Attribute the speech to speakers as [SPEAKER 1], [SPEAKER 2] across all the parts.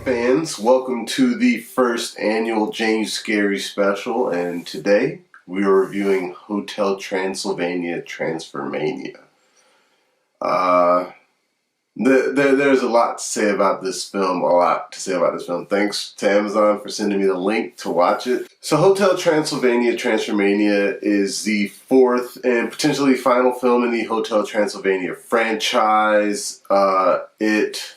[SPEAKER 1] fans, welcome to the first annual JanuScary special, and today we are reviewing Hotel Transylvania Transformania. There's a lot to say about this film, Thanks to Amazon for sending me the link to watch it. So Hotel Transylvania Transformania is the fourth and potentially final film in the Hotel Transylvania franchise. It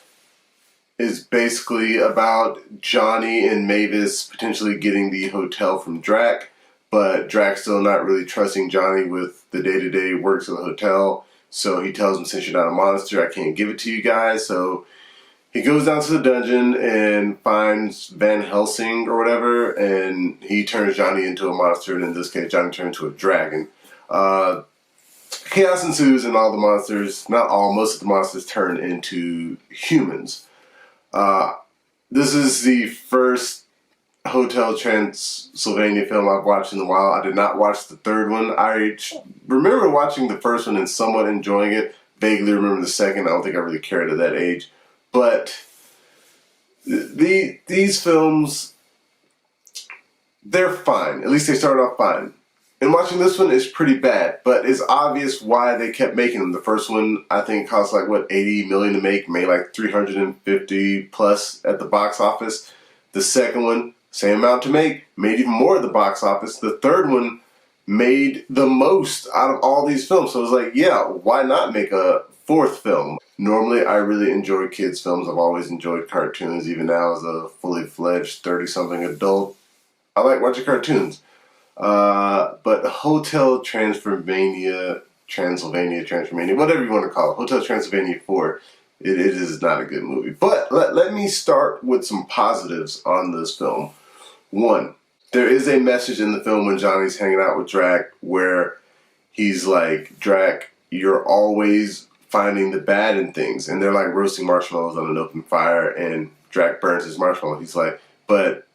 [SPEAKER 1] is basically about Johnny and Mavis potentially getting the hotel from Drac, but Drac's still not really trusting Johnny with the day-to-day works of the hotel. So he tells him, since you're not a monster, I can't give it to you guys. So he goes down to the dungeon and finds Van Helsing or whatever, and he turns Johnny into a monster, and in this case, Johnny turns into a dragon. Chaos ensues, and all the monsters, not all, most of the monsters turn into humans. This is the first Hotel Transylvania film I've watched in a while. I did not watch the third one. I remember watching the first one and somewhat enjoying it. Vaguely remember the second. I don't think I really cared at that age. But these films, they're fine. At least they started off fine. And watching this one is pretty bad, but it's obvious why they kept making them. The first one, I think, cost like, what, $80 million to make, made like 350 plus at the box office. The second one, same amount to make, made even more at the box office. The third one made the most out of all these films. So it was like, yeah, why not make a fourth film? Normally, I really enjoy kids' films. I've always enjoyed cartoons, even now as a fully fledged 30-something adult. I like watching cartoons. But Hotel Transylvania, whatever you want to call it, Hotel Transylvania 4, it is not a good movie. But let me start with some positives on this film. One, there is a message in the film when Johnny's hanging out with Drac where he's like, Drac, you're always finding the bad in things. And they're like roasting marshmallows on an open fire, and Drac burns his marshmallow. He's like, but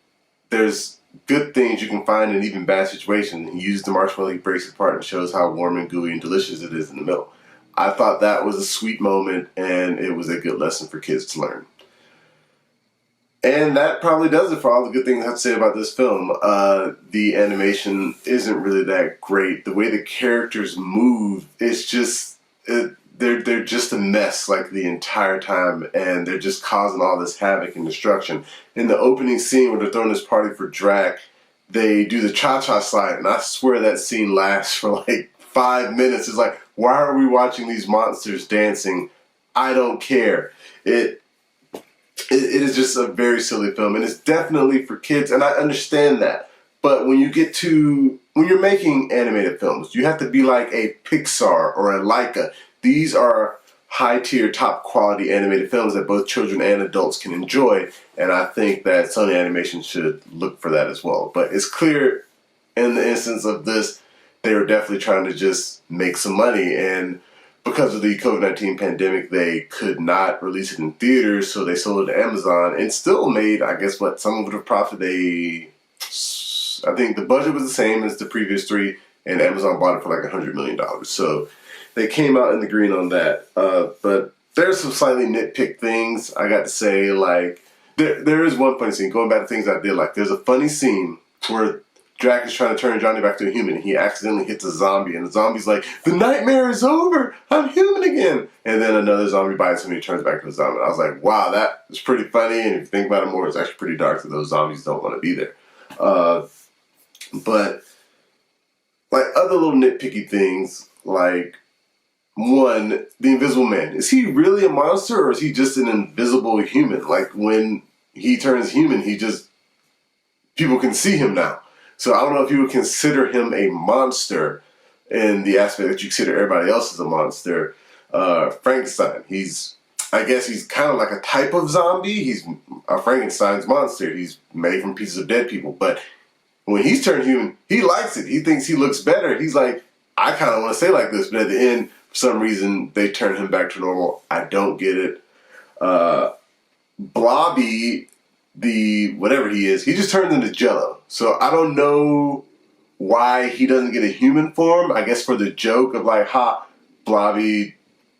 [SPEAKER 1] there's good things you can find in even bad situations. He uses the marshmallow, he breaks it apart and shows how warm and gooey and delicious it is in the middle. I thought that was a sweet moment, and it was a good lesson for kids to learn. And that probably does it for all the good things I have to say about this film. The animation isn't really that great. The way the characters move, it's just, they're just a mess like the entire time, and they're just causing all this havoc and destruction. In the opening scene where they're throwing this party for Drac, they do the cha-cha slide, and I swear that scene lasts for like 5 minutes. It's like, why are we watching these monsters dancing? I don't care. It is just a very silly film, and it's definitely for kids, and I understand that. But when you're making animated films, you have to be like a Pixar or a Laika. These are high-tier, top-quality animated films that both children and adults can enjoy, and I think that Sony Animation should look for that as well. But it's clear in the instance of this, they were definitely trying to just make some money, and because of the COVID-19 pandemic, they could not release it in theaters, so they sold it to Amazon, and still made, I guess, what, some of the profit I think the budget was the same as the previous three, and Amazon bought it for like $100 million. So they came out in the green on that. But there's some slightly nitpick things I got to say. Like, there is one funny scene, going back to things I did like. There's a funny scene where Drac is trying to turn Johnny back to a human, and he accidentally hits a zombie, and the zombie's like, the nightmare is over, I'm human again. And then another zombie bites him, and he turns back to a zombie. I was like, wow, that is pretty funny, and if you think about it more, it's actually pretty dark, so those zombies don't want to be there. But, like, other little nitpicky things, like, one, the Invisible Man. Is he really a monster, or is he just an invisible human? Like, when he turns human, people can see him now. So I don't know if you would consider him a monster in the aspect that you consider everybody else as a monster. Frankenstein, I guess he's kind of like a type of zombie. He's a Frankenstein's monster. He's made from pieces of dead people. But when he's turned human, he likes it. He thinks he looks better. He's like, I kind of want to stay like this. But at the end, for some reason, they turn him back to normal. I don't get it. Blobby, whatever he is, he just turns into Jello. So I don't know why he doesn't get a human form. I guess for the joke of like, ha, Blobby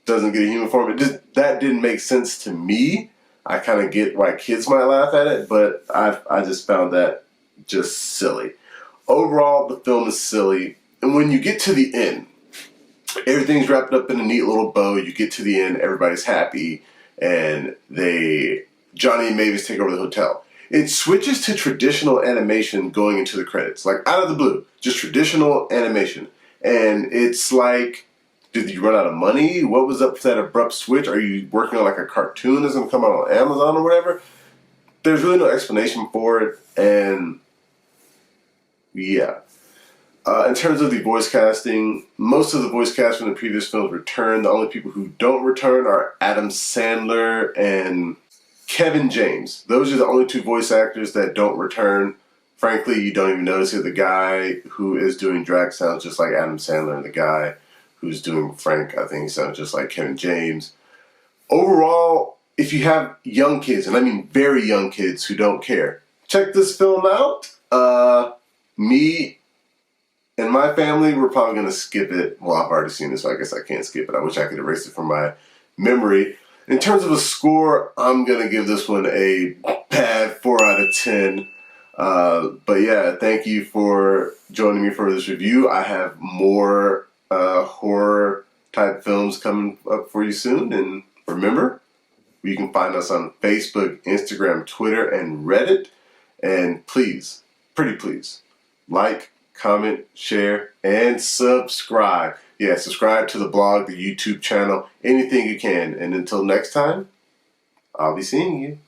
[SPEAKER 1] doesn't get a human form. That didn't make sense to me. I kind of get why kids might laugh at it, but I just found that just silly. Overall, the film is silly, and when you get to the end, everything's wrapped up in a neat little bow. You get to the end, everybody's happy, and Johnny and Mavis take over the hotel. It switches to traditional animation going into the credits, like out of the blue, just traditional animation. And it's like, did you run out of money? What was up with that abrupt switch? Are you working on like a cartoon that's going to come out on Amazon or whatever? There's really no explanation for it, and yeah. In terms of the voice casting, most of the voice cast from the previous films return. The only people who don't return are Adam Sandler and Kevin James. Those are the only two voice actors that don't return. Frankly, you don't even notice it. The guy who is doing Drac sounds just like Adam Sandler, and the guy who's doing Frank, I think he sounds just like Kevin James. Overall, if you have young kids, and I mean very young kids who don't care, check this film out. Me and my family, we're probably going to skip it. Well, I've already seen it, so I guess I can't skip it. I wish I could erase it from my memory. In terms of a score, I'm going to give this one a bad 4 out of 10. But yeah, thank you for joining me for this review. I have more horror type films coming up for you soon. And remember, you can find us on Facebook, Instagram, Twitter, and Reddit. And please, pretty please, like, comment, share, and subscribe. Yeah, subscribe to the blog, the YouTube channel, anything you can. And until next time, I'll be seeing you.